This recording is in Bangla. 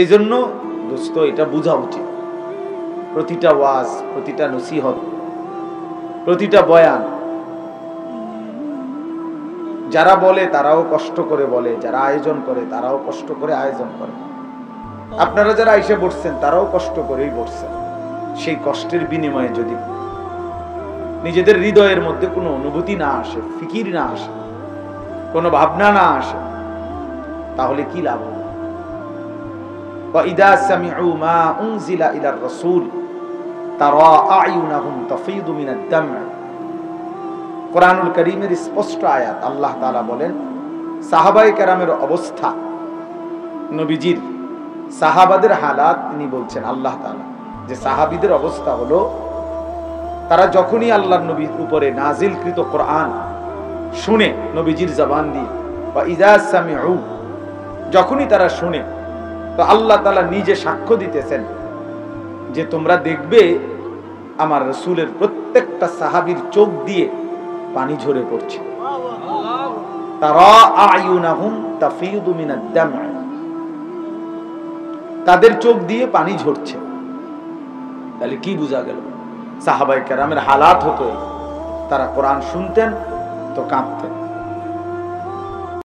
এই জন্য দোস্ত এটা বোঝা উচিত, প্রতিটা ওয়াজ, প্রতিটা নসিহত, প্রতিটা বয়ান যারা বলে তারাও কষ্ট করে বলে, যারা আয়োজন করে তারাও কষ্ট করে আয়োজন করে, আপনারা যারা এসে বসছেন তারাও কষ্ট করেই বসছেন। সেই কষ্টের বিনিময়ে যদি নিজেদের হৃদয়ের মধ্যে কোনো অনুভূতি না আসে, ফিকির না আসে, কোনো ভাবনা না আসে, তাহলে কি লাভ? وَإِذَا سَمِعُوا مَا أُنزِلَ إِلَى الرَّسُولِ تَرَى أَعْيُنَهُمْ تَفِيضُ مِنَ الدَّمْعِ। কোরআনুল কারীমের স্পষ্ট আয়াত, আল্লাহ তাআলা বলেন সাহাবায়ে কেরামের অবস্থা, নবীজির সাহাবাদের হালাত তিনি বলছেন আল্লাহ তাআলা, যে সাহাবীদের অবস্থা হলো তারা যখনই আল্লাহর নবীর উপরে নাজিলকৃত কোরআন শুনে নবীজির জবান দিয়ে, বা ইযা সামিউ, যখনই তারা শুনে, তো আল্লাহ তাআলা নিজে সাক্ষ্য দিতেছেন যে তোমরা দেখবে আমার রাসূলের প্রত্যেকটা সাহাবীর চোখ দিয়ে পানি ঝরে পড়ছে। তারা আয়ুনাহুম তাফিদু মিনাদ দাম', তাদের চোখ দিয়ে পানি ঝরছে। তাহলে কি বোঝা গেল? সাহাবায়ে কেরামের হালাত হতো, তারা কোরআন শুনতেন তো কাঁপতেন।